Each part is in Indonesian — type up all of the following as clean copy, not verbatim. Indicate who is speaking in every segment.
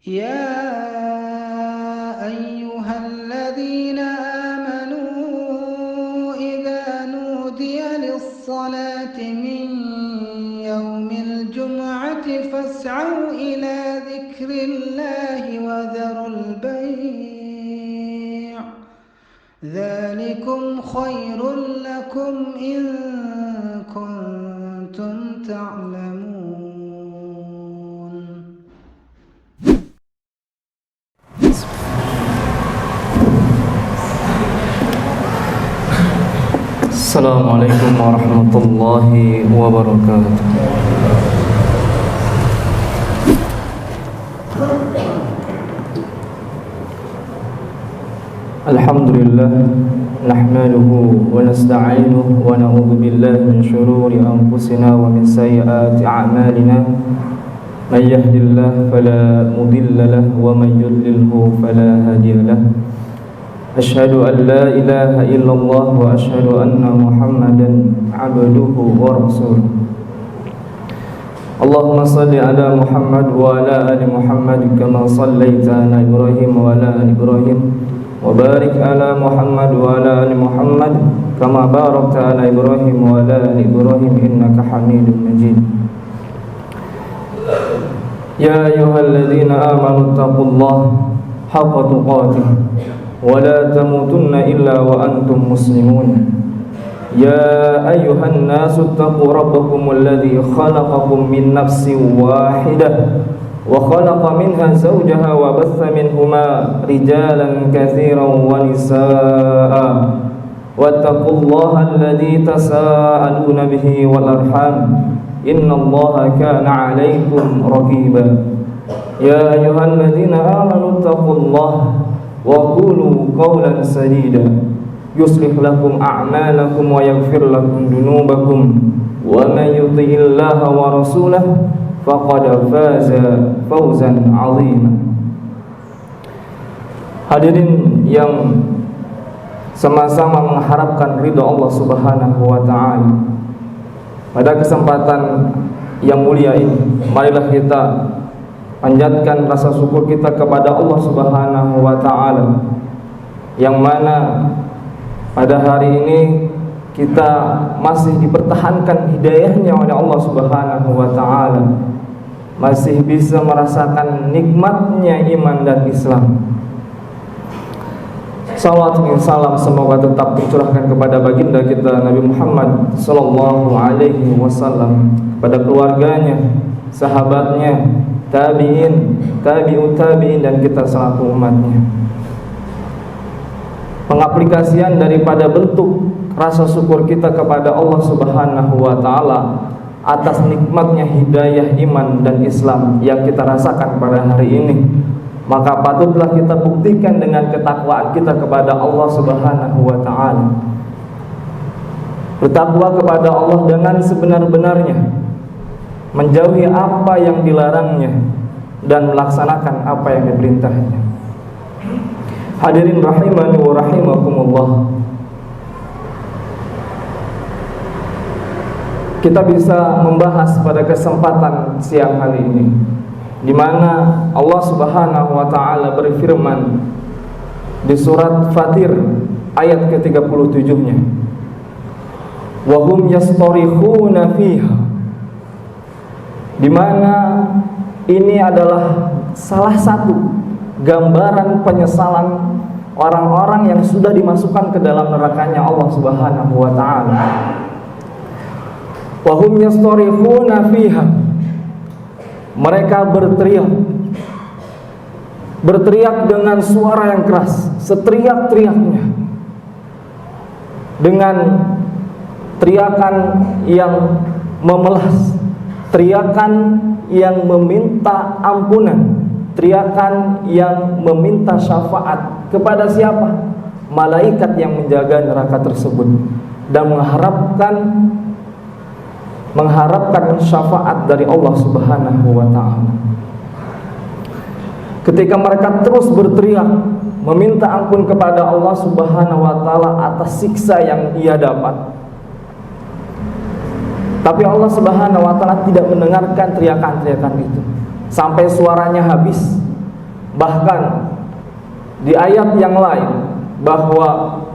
Speaker 1: يا أيها الذين آمنوا إذا نودي للصلاة من يوم الجمعة فاسعوا إلى ذكر الله وذروا البيع ذلكم خير لكم إن كنتم تعلمون.
Speaker 2: Assalamualaikum warahmatullahi wabarakatuh. Alhamdulillah nahmaduhu wa nasta'inuhu wa na'udzu billahi min shururi anfusina wa min sayyiati a'malina. May yahdihillahu fala mudilla lahu wa may yudlilhu fala hadiya lahu. Asyhadu an la ilaha illallah wa asyhadu anna Muhammadan abduhu wa rasuluh. Allahumma salli ala Muhammad wa ala ali Muhammad kama sallaita ala Ibrahim wa ala ali Ibrahim wa barik ala Muhammad wa ala ali Muhammad kama barakta ala Ibrahim wa ala ali Ibrahim innaka Hamidum Majid. Ya ayyuhalladzina amanu taqullaha haqqa tuqatih ولا تموتن إلا وأنتم مسلمون. يا أيها الناس اتقوا ربكم الذي خلقكم من نفس واحدة وخلق منها زوجها وبث منهما رجالا كثيرا ونساء واتقوا الله الذي تساءلون به والأرحام إن الله كان عليكم رقيبا. يا أيها الذين آمنوا اتقوا الله وقولوا قولا سديدا يصلح لكم أعمالكم ويغفر لكم ذنوبكم ومن يطع الله ورسوله فقد فاز فوزا عظيما. Hadirin yang sama-sama mengharapkan ridha Allah Subhanahu wa taala, pada kesempatan yang mulia ini marilah kita panjatkan rasa syukur kita kepada Allah Subhanahu wa taala, yang mana pada hari ini kita masih dipertahankan hidayahnya oleh Allah Subhanahu wa taala, masih bisa merasakan nikmatnya iman dan Islam. Salawat dan salam semoga tetap tercurahkan kepada baginda kita Nabi Muhammad sallallahu alaihi wasallam, kepada keluarganya, sahabatnya, tabi'in, tabi'ut tabi'in, dan kita selaku umatnya. Pengaplikasian daripada bentuk rasa syukur kita kepada Allah Subhanahu wa taala atas nikmatnya hidayah iman dan Islam yang kita rasakan pada hari ini, maka patutlah kita buktikan dengan ketakwaan kita kepada Allah Subhanahu wa taala. Bertakwa kepada Allah dengan sebenar-benarnya, menjauhi apa yang dilarangnya dan melaksanakan apa yang diperintahnya. Hadirin rahimani wa rahimakumullah, kita bisa membahas pada kesempatan siang hari ini, di mana Allah Subhanahu wa taala berfirman di surat Fatir ayat ke-37-nya, wa hum yastarikhuna fiha, di mana ini adalah salah satu gambaran penyesalan orang-orang yang sudah dimasukkan ke dalam nerakanya Allah Subhanahu wa taala. Wa hum yastarikhuna fiha, mereka berteriak dengan suara yang keras, seteriak-teriaknya, dengan teriakan yang memelas, teriakan yang meminta ampunan, teriakan yang meminta syafaat kepada siapa? Malaikat yang menjaga neraka tersebut, dan mengharapkan syafaat dari Allah Subhanahu wa taala. Ketika mereka terus berteriak meminta ampun kepada Allah Subhanahu wa taala atas siksa yang ia dapat, tapi Allah Subhanahu wa taala tidak mendengarkan teriakan-teriakan itu sampai suaranya habis. Bahkan di ayat yang lain bahwa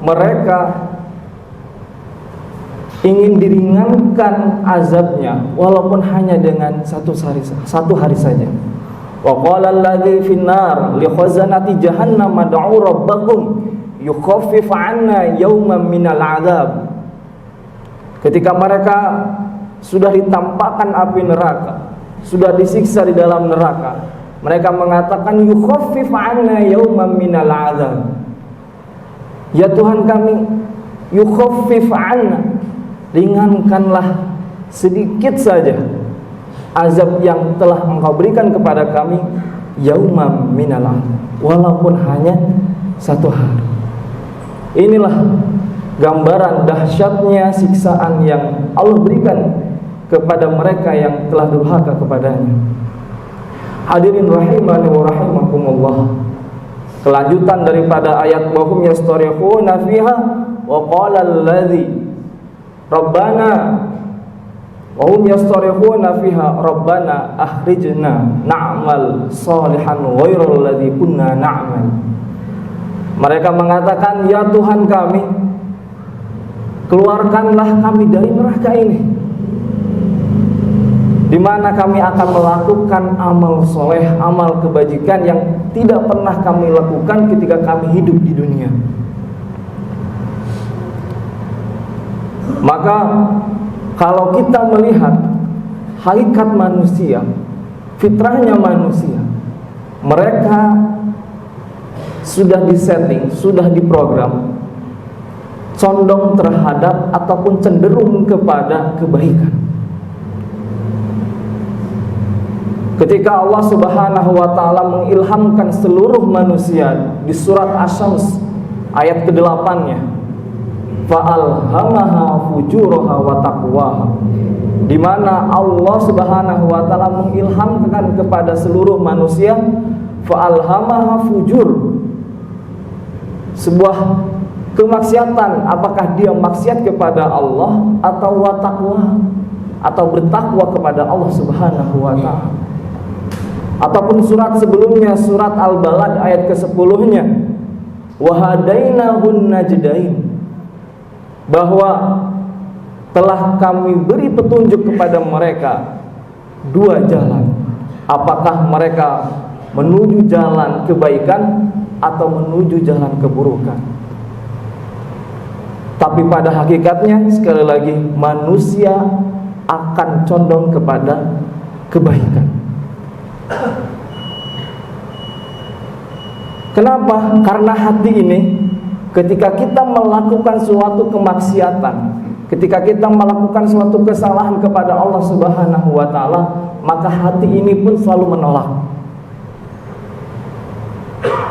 Speaker 2: mereka ingin diringankan azabnya walaupun hanya dengan satu hari saja. Wa qala alladzi finnar li khazanati jahannam ad'u rabbakum yukhaffif 'anna yawman minal 'adzab. Ketika mereka sudah ditampakkan api neraka, sudah disiksa di dalam neraka, mereka mengatakan yukhaffif 'anna yawman minal 'adzab. Ya Tuhan kami, yukhaffif 'anna, ringankanlah sedikit saja azab yang telah Engkau berikan kepada kami, yaumam minal 'adzab, walaupun hanya satu hari. Inilah gambaran dahsyatnya siksaan yang Allah berikan kepada mereka yang telah durhaka kepadanya. Hadirin rahimani wa rahimakumullah. Kelanjutan daripada ayat wa hum yastarikhuna fiha wa qala alladzi rabbana wa hum yastarikhuna fiha rabbana akhrijna na'mal salihan ghairal ladzi kunna na'mal. Mereka mengatakan, ya Tuhan kami, keluarkanlah kami dari neraka ini, di mana kami akan melakukan amal soleh, amal kebajikan yang tidak pernah kami lakukan ketika kami hidup di dunia. Maka kalau kita melihat hakikat manusia, fitrahnya manusia, mereka sudah disetting, sudah diprogram condong terhadap ataupun cenderung kepada kebaikan. Ketika Allah Subhanahu wa taala mengilhamkan seluruh manusia di surat Asy-Syams ayat ke-8-nya, fa'alhamaha fujuraha wa taqwaha, di mana Allah Subhanahu wa taala mengilhamkan kepada seluruh manusia fa'alhamaha fujur, sebuah kemaksiatan, apakah dia maksiat kepada Allah atau wa taqwa, atau bertakwa kepada Allah Subhanahu wa taala. Ataupun surat sebelumnya, surat Al-Balad ayat ke-10-nya, wa hadainahun najdain, bahwa telah kami beri petunjuk kepada mereka dua jalan, apakah mereka menuju jalan kebaikan atau menuju jalan keburukan. Tapi pada hakikatnya, sekali lagi, manusia akan condong kepada kebaikan. Kenapa? Karena hati ini, ketika kita melakukan suatu kemaksiatan, ketika kita melakukan suatu kesalahan kepada Allah Subhanahu wa taala, maka hati ini pun selalu menolak.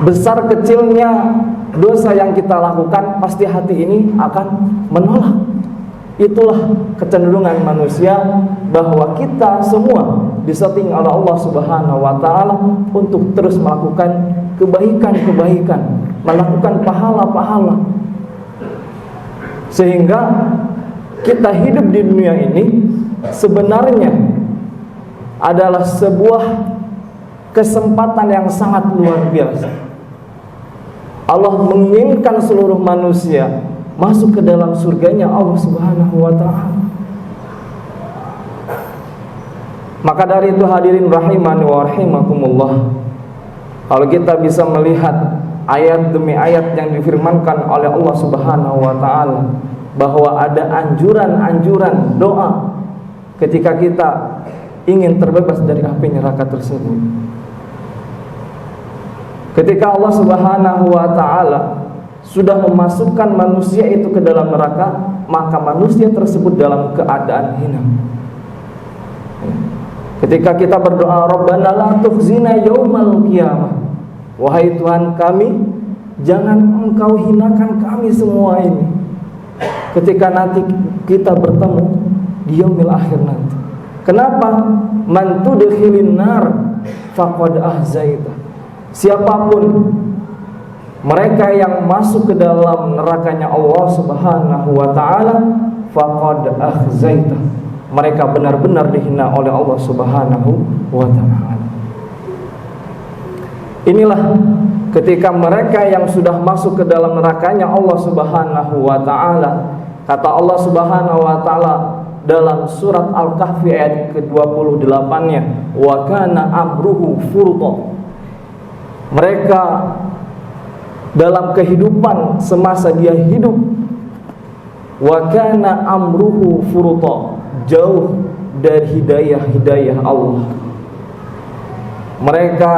Speaker 2: Besar kecilnya dosa yang kita lakukan, pasti hati ini akan menolak. Itulah kecenderungan manusia, bahwa kita semua disetting oleh Allah Subhanahu wa taala untuk terus melakukan kebaikan-kebaikan, melakukan pahala-pahala, sehingga kita hidup di dunia ini sebenarnya adalah sebuah kesempatan yang sangat luar biasa. Allah menginginkan seluruh manusia masuk ke dalam surganya Allah Subhanahu wa ta'ala. Maka dari itu hadirin rahimani wa rahimakumullah, kalau kita bisa melihat ayat demi ayat yang difirmankan oleh Allah Subhanahu wa ta'ala, bahwa ada anjuran-anjuran doa ketika kita ingin terbebas dari api neraka tersebut. Ketika Allah Subhanahu wa ta'ala sudah memasukkan manusia itu ke dalam neraka, maka manusia tersebut dalam keadaan hina. Ketika kita berdoa, Rabbana la tukhzina yaumal qiyamah, wahai Tuhan kami, jangan Engkau hinakan kami semua ini ketika nanti kita bertemu di yaumil akhir nanti. Kenapa? Man tudkhilin nar faqad ahzaita. Siapapun mereka yang masuk ke dalam nerakanya Allah Subhanahu wa ta'ala, faqad akhzaita, mereka benar-benar dihina oleh Allah Subhanahu wa ta'ala. Inilah ketika mereka yang sudah masuk ke dalam nerakanya Allah Subhanahu wa taala. Kata Allah Subhanahu wa taala dalam surat Al-Kahfi ayat ke-28-nya, wa kana amruhu furta. Mereka dalam kehidupan semasa dia hidup, wa kana amruhu furta, jauh dari hidayah Allah. Mereka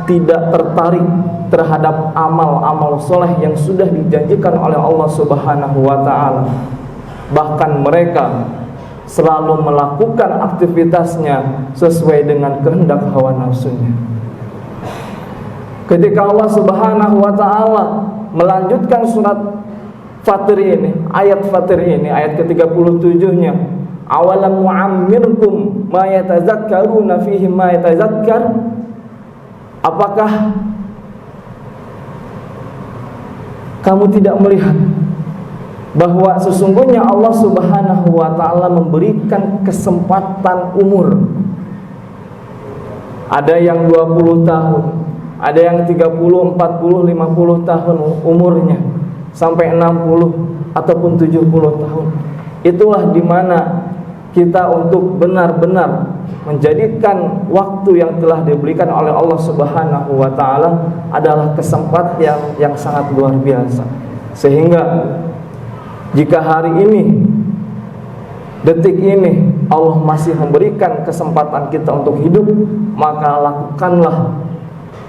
Speaker 2: tidak tertarik terhadap amal-amal soleh yang sudah dijanjikan oleh Allah Subhanahu wa ta'ala. Bahkan mereka selalu melakukan aktivitasnya sesuai dengan kehendak hawa nafsunya. Ketika Allah Subhanahu wa ta'ala melanjutkan surat Fatir ini, ayat Fatir ini, ayat ke-37-nya, awalam mu'ammirkum ma yatazakkaruna fihi ma yatazakkar. Apakah kamu tidak melihat bahwa sesungguhnya Allah Subhanahu wa ta'ala memberikan kesempatan umur? Ada yang 20 tahun, ada yang 30, 40, 50 tahun umurnya, sampai 60 ataupun 70 tahun. Itulah dimana kita untuk benar-benar menjadikan waktu yang telah diberikan oleh Allah Subhanahu wa ta'ala adalah kesempatan yang sangat luar biasa. Sehingga jika hari ini, detik ini Allah masih memberikan kesempatan kita untuk hidup, maka lakukanlah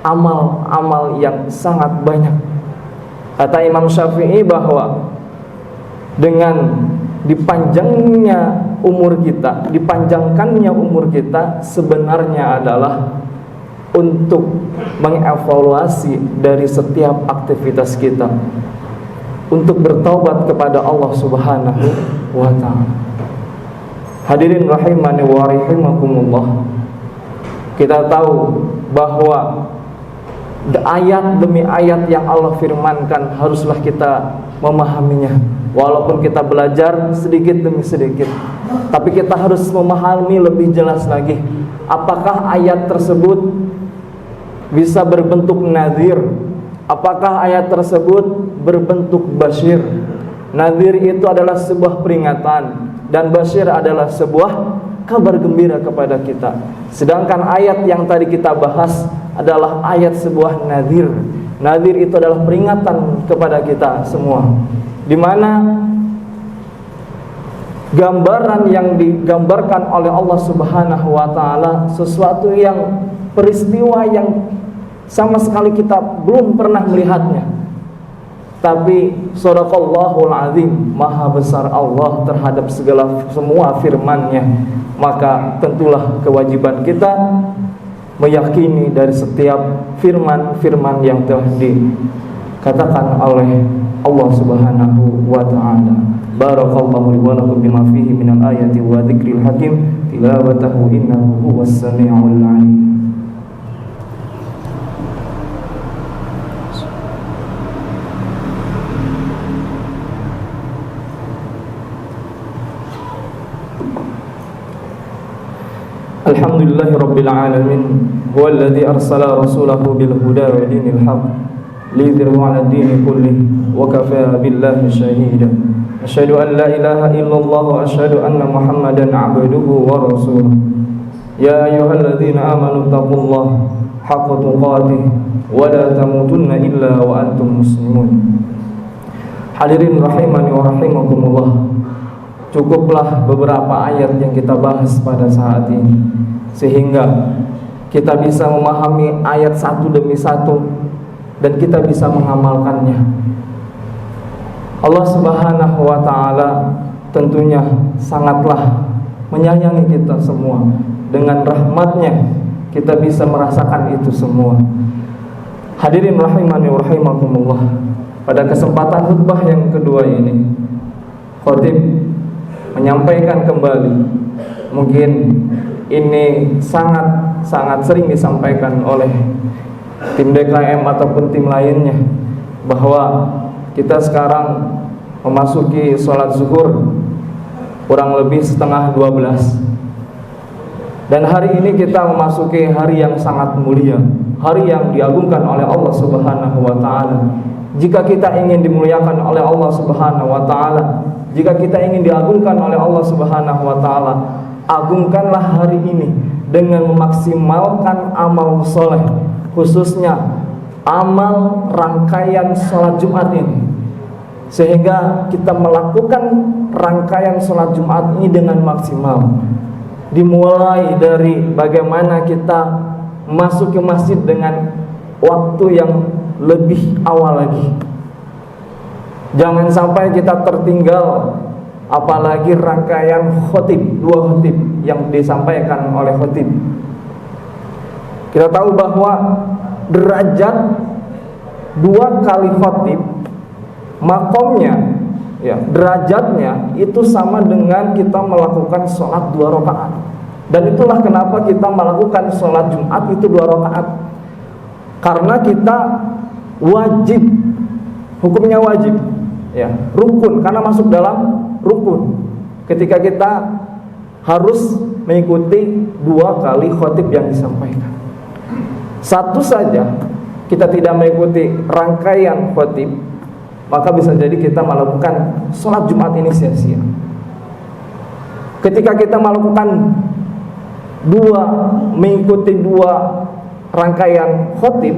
Speaker 2: amal-amal yang sangat banyak. Kata Imam Syafi'i bahwa dengan dipanjangkannya umur kita sebenarnya adalah untuk mengevaluasi dari setiap aktivitas kita, untuk bertaubat kepada Allah Subhanahu wa ta'ala. Hadirin rahimani wa rahimakumullah, kita tahu bahwa ayat demi ayat yang Allah firmankan haruslah kita memahaminya. Walaupun kita belajar sedikit demi sedikit, tapi kita harus memahami lebih jelas lagi. Apakah ayat tersebut bisa berbentuk nadhir? Apakah ayat tersebut berbentuk basyir? Nadhir itu adalah sebuah peringatan, dan basyir adalah sebuah kabar gembira kepada kita. Sedangkan ayat yang tadi kita bahas adalah ayat sebuah nadhir. Nadhir itu adalah peringatan kepada kita semua, di mana gambaran yang digambarkan oleh Allah Subhanahu wa ta'ala sesuatu yang peristiwa yang sama sekali kita belum pernah melihatnya. Tapi sadaqallahul azim, maha besar Allah terhadap semua firman-Nya. Maka tentulah kewajiban kita meyakini dari setiap firman-firman yang telah dikatakan oleh Allah Subhanahu wa ta'ala. Barakallahu li wa lakum bima fihi minal ayati wa dzikril hakim, tilawatahu innahu huwas sami'ul 'alim. Alhamdulillahi rabbil alamin, huwallazi arsala rasulahu bil huda wa dinil haqq liyudhhirahu 'ala ad-dini kullih wa kafaa billahi shahida. Asyhadu an la ilaha illallah wa asyhadu anna Muhammadan 'abduhu wa rasuluh. Ya ayyuhalladzina amanu taqullaha haqqa tuqatih wa la tamutunna illa wa antum muslimun. Hadirin rahimani wa rahimakumullah, cukuplah beberapa ayat yang kita bahas pada saat ini, sehingga kita bisa memahami ayat satu demi satu dan kita bisa mengamalkannya. Allah Subhanahu wa ta'ala tentunya sangatlah menyayangi kita semua. Dengan rahmatnya kita bisa merasakan itu semua. Hadirin rahimani wa rahimakumullah, pada kesempatan khutbah yang kedua ini, khatib menyampaikan kembali, mungkin ini sangat sering disampaikan oleh tim DKM ataupun tim lainnya, bahwa kita sekarang memasuki sholat zuhur kurang lebih setengah 12, dan hari ini kita memasuki hari yang sangat mulia, hari yang diagungkan oleh Allah Subhanahu wa taala. Jika kita ingin dimuliakan oleh Allah Subhanahu wa taala, jika kita ingin diagungkan oleh Allah Subhanahu wa taala, agungkanlah hari ini dengan memaksimalkan amal soleh, khususnya amal rangkaian sholat Jumat ini, sehingga kita melakukan rangkaian sholat Jumat ini dengan maksimal. Dimulai dari bagaimana kita masuk ke masjid dengan waktu yang lebih awal lagi. Jangan sampai kita tertinggal, apalagi rangkaian khotib, 2 khotib yang disampaikan oleh khotib. Kita tahu bahwa derajat 2 kali khotib, makomnya, ya, derajatnya itu sama dengan kita melakukan sholat 2 rakaat. Dan itulah kenapa kita melakukan sholat Jumat itu 2 rakaat, karena kita wajib, hukumnya wajib, ya, rukun, karena masuk dalam rukun. Ketika kita harus mengikuti 2 kali khotib yang disampaikan. Satu saja kita tidak mengikuti rangkaian khotib, maka bisa jadi kita melakukan sholat Jumat ini sia-sia. Ketika kita melakukan mengikuti 2 rangkaian khotib,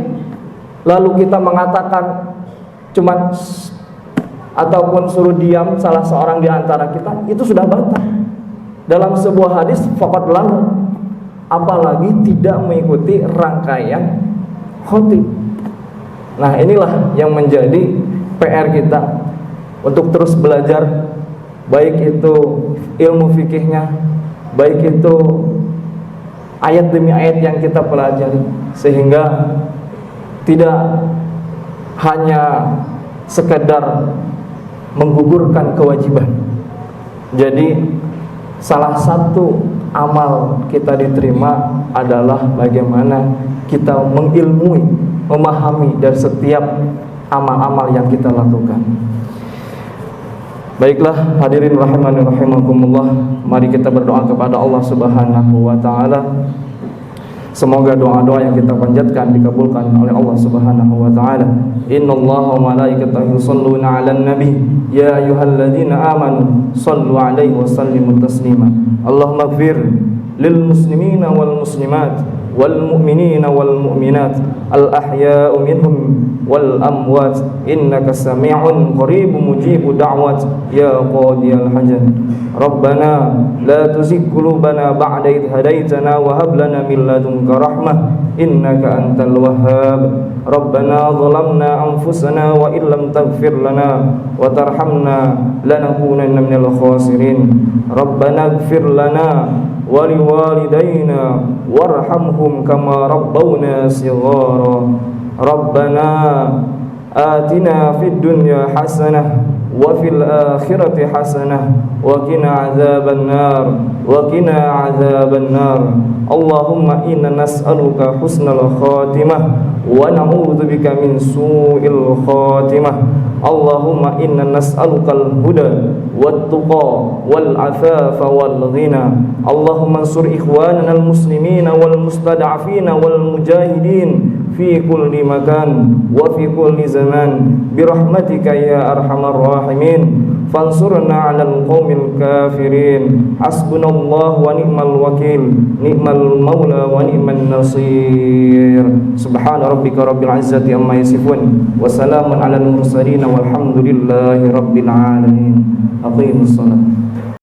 Speaker 2: lalu kita mengatakan cuman ataupun suruh diam salah seorang di antara kita, itu sudah batal. Dalam sebuah hadis faqad lagu, apalagi tidak mengikuti rangkaian khotib. Nah, inilah yang menjadi PR kita untuk terus belajar, baik itu ilmu fikihnya, baik itu ayat demi ayat yang kita pelajari, sehingga tidak hanya sekedar menggugurkan kewajiban. Jadi salah satu amal kita diterima adalah bagaimana kita mengilmui, memahami dari setiap amal-amal yang kita lakukan. Baiklah hadirin rahimani rahimakumullah, mari kita berdoa kepada Allah Subhanahu wa taala. Semoga doa-doa yang kita panjatkan dikabulkan oleh Allah Subhanahu wa taala. Innallaha wa malaikatahu yusholluna 'alan nabi ya ayyuhalladzina amanu shallu 'alaihi wa sallimu taslima. Allahumma ighfir lil muslimina wal muslimat wal mu'minina wal mu'minat al ahya'u minhum wal amwat innaka sami'un qaribun mujibu da'wat ya qadiyal hajat. Rabbana la tuzigh qulubana ba'da idh hadaitana wa hab lana min ladunka rahmah innaka antal wahhab. Rabbana zalamna anfusana wa illam taghfir lana wa tarhamna lanakunanna minal khasirin. Rabbana ighfir lana wa liwalidayna warhamhum kama rabbawna shighara. Rabbana atina fid dunya hasanah wa fil akhirati hasanah wa qina adzaban nar. Allahumma inna nas'aluka husnal khatimah wa na'udzubika min su'il khatimah. Allahumma inna nas'alukal huda wat tuqa wal afafa wal ghina. Allahumma ansur ikhwanana al muslimina wal mustada'afina wal mujahidin fi kulli makan wa fi kulli zaman birahmatika ya arhamar rahimin. Fansurna 'alal qaumil kafirin. Hasbunallahu wa ni'mal wakil, ni'mal maula wa ni'man nasir. Subhana rabbika rabbil izzati amma yasifun wa salamun 'alal mursalin walhamdulillahi rabbil alamin. Aqimus shalah.